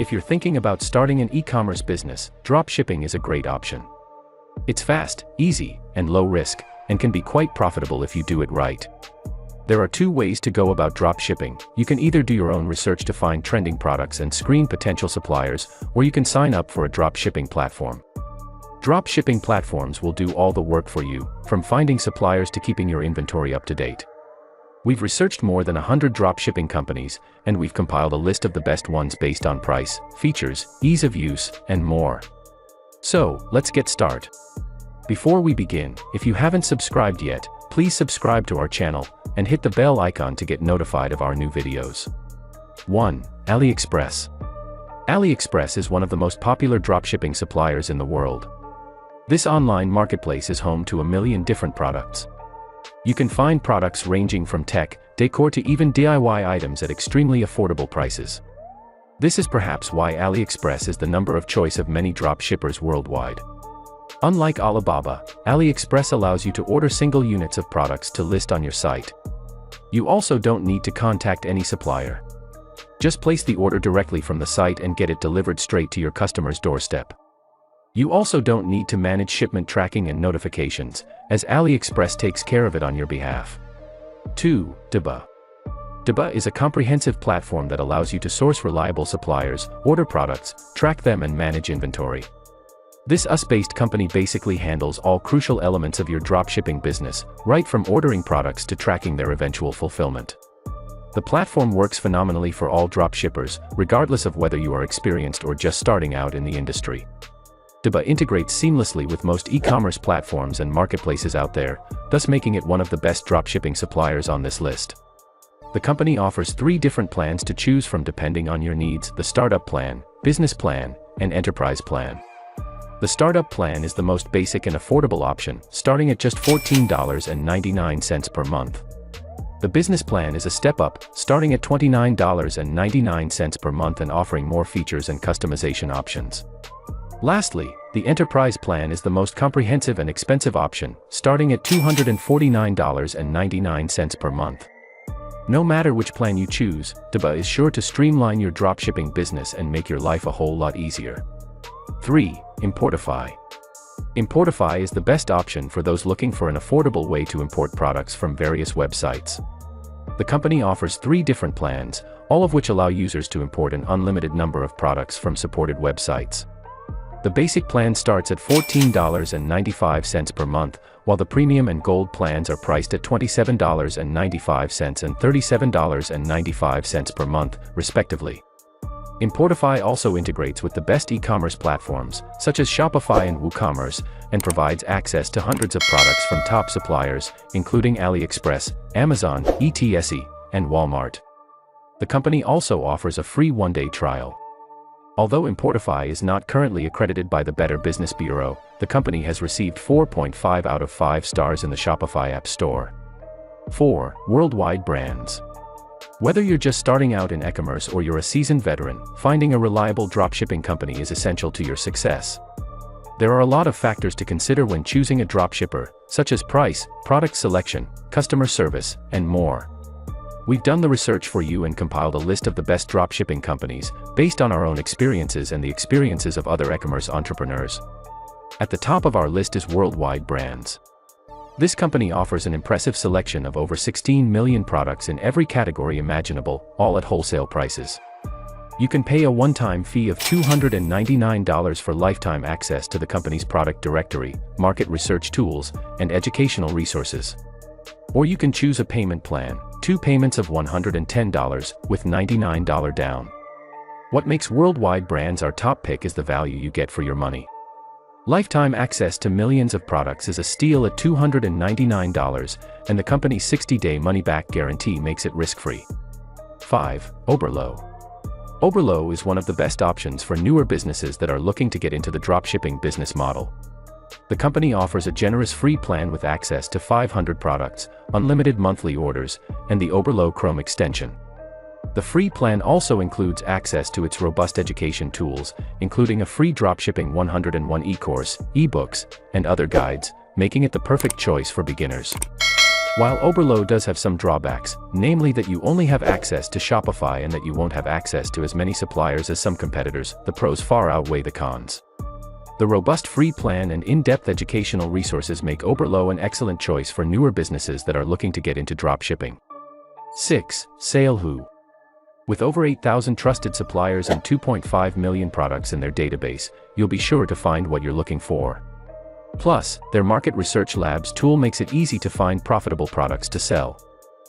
If you're thinking about starting an e-commerce business, dropshipping is a great option. It's fast, easy, and low risk, and can be quite profitable if you do it right. There are two ways to go about dropshipping. You can either do your own research to find trending products and screen potential suppliers, or you can sign up for a dropshipping platform. Dropshipping platforms will do all the work for you, from finding suppliers to keeping your inventory up to date. We've researched more than 100 dropshipping companies, and we've compiled a list of the best ones based on price, features, ease of use, and more. So, let's get started. Before we begin, if you haven't subscribed yet, please subscribe to our channel, and hit the bell icon to get notified of our new videos. 1. AliExpress. AliExpress is one of the most popular dropshipping suppliers in the world. This online marketplace is home to a million different products. You can find products ranging from tech, decor to even DIY items at extremely affordable prices. This is perhaps why AliExpress is the number of choice of many drop shippers worldwide. Unlike Alibaba, AliExpress allows you to order single units of products to list on your site. You also don't need to contact any supplier. Just place the order directly from the site and get it delivered straight to your customer's doorstep. You also don't need to manage shipment tracking and notifications, as AliExpress takes care of it on your behalf. 2. 𝐤𝐤𝐤. 𝐤𝐤𝐤 is a comprehensive platform that allows you to source reliable suppliers, order products, track them and manage inventory. This US-based company basically handles all crucial elements of your dropshipping business, right from ordering products to tracking their eventual fulfillment. The platform works phenomenally for all dropshippers, regardless of whether you are experienced or just starting out in the industry. 𝐤𝐤𝐤 integrates seamlessly with most e-commerce platforms and marketplaces out there, thus making it one of the best dropshipping suppliers on this list. The company offers 3 different plans to choose from depending on your needs: the startup plan, business plan, and enterprise plan. The startup plan is the most basic and affordable option, starting at just $14.99 per month. The business plan is a step up, starting at $29.99 per month and offering more features and customization options. Lastly, the enterprise plan is the most comprehensive and expensive option, starting at $249.99 per month. No matter which plan you choose, 𝐤𝐤𝐤 is sure to streamline your dropshipping business and make your life a whole lot easier. 3. Importify. Importify is the best option for those looking for an affordable way to import products from various websites. The company offers 3 different plans, all of which allow users to import an unlimited number of products from supported websites. The basic plan starts at $14.95 per month, while the premium and gold plans are priced at $27.95 and $37.95 per month, respectively. Importify also integrates with the best e-commerce platforms, such as Shopify and WooCommerce, and provides access to hundreds of products from top suppliers, including AliExpress, Amazon, etc., and Walmart. The company also offers a free 1-day trial. Although Importify is not currently accredited by the Better Business Bureau, the company has received 4.5 out of 5 stars in the Shopify App Store. 4. Worldwide brands. Whether you're just starting out in e-commerce or you're a seasoned veteran, finding a reliable dropshipping company is essential to your success. There are a lot of factors to consider when choosing a dropshipper, such as price, product selection, customer service, and more. We've done the research for you and compiled a list of the best dropshipping companies, based on our own experiences and the experiences of other e-commerce entrepreneurs. At the top of our list is Worldwide Brands. This company offers an impressive selection of over 16 million products in every category imaginable, all at wholesale prices. You can pay a one-time fee of $299 for lifetime access to the company's product directory, market research tools, and educational resources. Or you can choose a payment plan, 2 payments of $110, with $99 down. What makes Worldwide Brands our top pick is the value you get for your money. Lifetime access to millions of products is a steal at $299, and the company's 60-day money-back guarantee makes it risk-free. 5. Oberlo. Oberlo is one of the best options for newer businesses that are looking to get into the dropshipping business model. The company offers a generous free plan with access to 500 products, unlimited monthly orders, and the Oberlo Chrome extension. The free plan also includes access to its robust education tools, including a free dropshipping 101 e-course, ebooks, and other guides, making it the perfect choice for beginners. While 𝐦𝐨𝐬 does have some drawbacks, namely that you only have access to Shopify and that you won't have access to as many suppliers as some competitors, the pros far outweigh the cons. The robust free plan and in-depth educational resources make 𝐦𝐨𝐬 an excellent choice for newer businesses that are looking to get into dropshipping. 6. 𝐦𝐨𝐤. With over 8,000 trusted suppliers and 2.5 million products in their database, you'll be sure to find what you're looking for. Plus, their market research labs tool makes it easy to find profitable products to sell.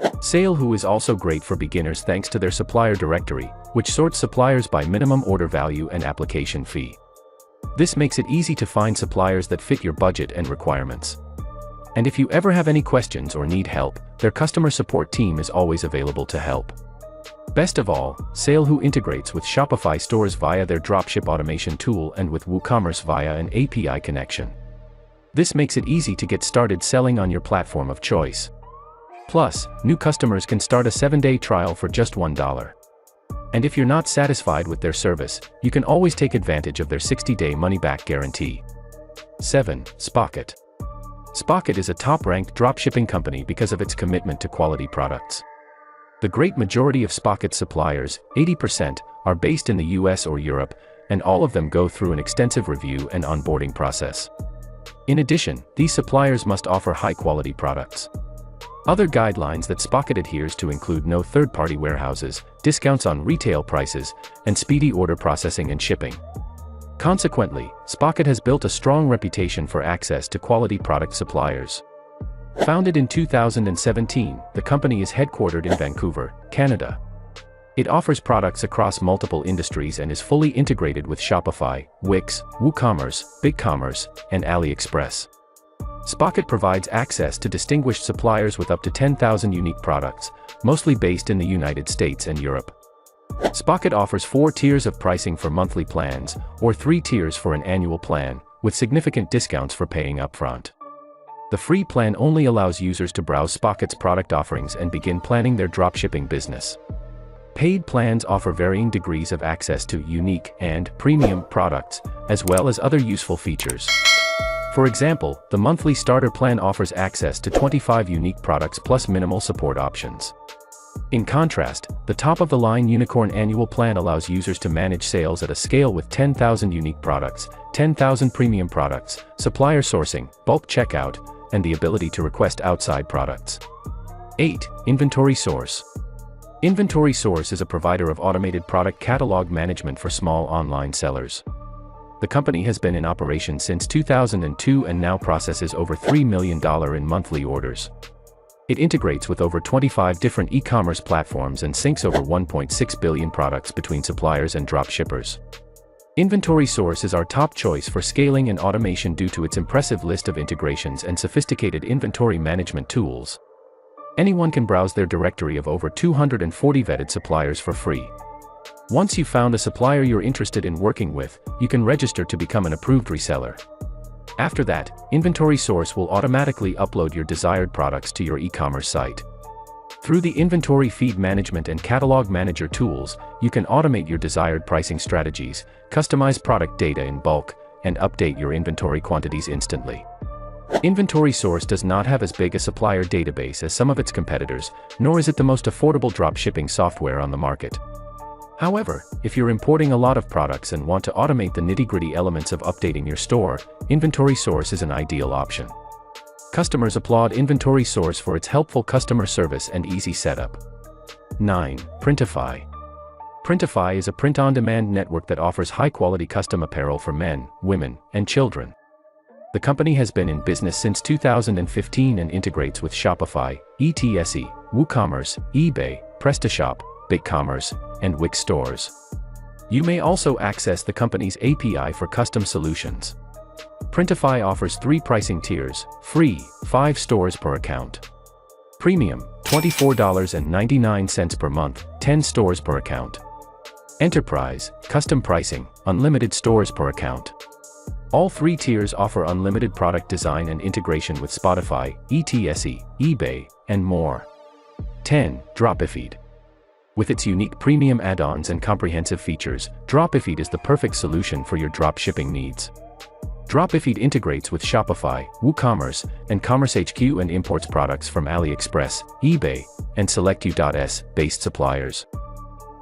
𝐦𝐨𝐤 is also great for beginners thanks to their supplier directory, which sorts suppliers by minimum order value and application fee. This makes it easy to find suppliers that fit your budget and requirements. And if you ever have any questions or need help, their customer support team is always available to help. Best of all, 𝐦𝐨𝐤 integrates with Shopify stores via their dropship automation tool and with WooCommerce via an API connection. This makes it easy to get started selling on your platform of choice. Plus, new customers can start a 7-day trial for just $1. And if you're not satisfied with their service, you can always take advantage of their 60-day money-back guarantee. 7. 𝐸𝐸. 𝐸𝐸 is a top-ranked dropshipping company because of its commitment to quality products. The great majority of 𝐸𝐸 suppliers, 80%, are based in the US or Europe, and all of them go through an extensive review and onboarding process. In addition, these suppliers must offer high-quality products. Other guidelines that 𝐸𝐸 adheres to include no third-party warehouses, discounts on retail prices, and speedy order processing and shipping. Consequently, 𝐸𝐸 has built a strong reputation for access to quality product suppliers. Founded in 2017, the company is headquartered in Vancouver, Canada. It offers products across multiple industries and is fully integrated with Shopify, Wix, WooCommerce, BigCommerce, and AliExpress. 𝐸𝐸 provides access to distinguished suppliers with up to 10,000 unique products, mostly based in the United States and Europe. 𝐸𝐸 offers 4 tiers of pricing for monthly plans, or 3 tiers for an annual plan, with significant discounts for paying upfront. The free plan only allows users to browse 𝐸𝐸's product offerings and begin planning their dropshipping business. Paid plans offer varying degrees of access to unique and premium products, as well as other useful features. For example, the monthly starter plan offers access to 25 unique products plus minimal support options. In contrast, the top-of-the-line Unicorn annual plan allows users to manage sales at a scale with 10,000 unique products, 10,000 premium products, supplier sourcing, bulk checkout, and the ability to request outside products. 8. Inventory Source. Inventory Source is a provider of automated product catalog management for small online sellers. The company has been in operation since 2002 and now processes over $3 million in monthly orders. It integrates with over 25 different e-commerce platforms and syncs over 1.6 billion products between suppliers and dropshippers. Inventory Source is our top choice for scaling and automation due to its impressive list of integrations and sophisticated inventory management tools. Anyone can browse their directory of over 240 vetted suppliers for free. Once you've found a supplier you're interested in working with, you can register to become an approved reseller. After that, Inventory Source will automatically upload your desired products to your e-commerce site. Through the Inventory Feed Management and Catalog Manager tools, you can automate your desired pricing strategies, customize product data in bulk, and update your inventory quantities instantly. Inventory Source does not have as big a supplier database as some of its competitors, nor is it the most affordable dropshipping software on the market. However, if you're importing a lot of products and want to automate the nitty-gritty elements of updating your store, Inventory Source is an ideal option. Customers applaud Inventory Source for its helpful customer service and easy setup. 9. Printify. Printify is a print-on-demand network that offers high-quality custom apparel for men, women, and children. The company has been in business since 2015 and integrates with Shopify, etc., WooCommerce, eBay, PrestaShop, BigCommerce, and Wix stores. You may also access the company's API for custom solutions. Printify offers 3 pricing tiers: free, 5 stores per account; premium, $24.99 per month, 10 stores per account; enterprise, custom pricing, unlimited stores per account. All 3 tiers offer unlimited product design and integration with Spotify, etc., eBay, and more. 10. Dropshipping. With its unique premium add-ons and comprehensive features, Dropshipping is the perfect solution for your dropshipping needs. Dropshipping integrates with Shopify, WooCommerce, and 𝐜𝐨𝐬 and imports products from AliExpress, eBay, and select 𝐦𝐨𝐬𝐬-based suppliers.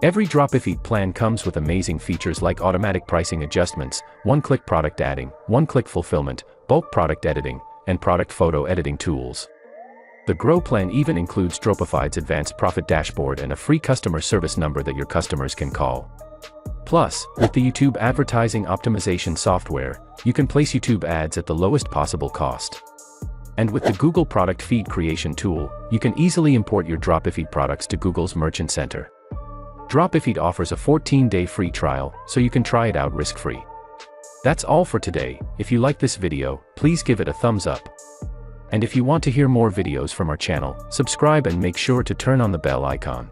Every Dropshipping plan comes with amazing features like automatic pricing adjustments, one-click product adding, one-click fulfillment, bulk product editing, and product photo editing tools. The 𝐥𝐤 plan even includes Dropshipping's advanced profit dashboard and a free customer service number that your customers can call. Plus, with the YouTube advertising optimization software, you can place YouTube ads at the lowest possible cost. And with the Google Product Feed Creation tool, you can easily import your Dropshipping products to Google's Merchant Center. Dropshipping offers a 14-day free trial, so you can try it out risk-free. That's all for today. If you like this video, please give it a thumbs up. And if you want to hear more videos from our channel, subscribe and make sure to turn on the bell icon.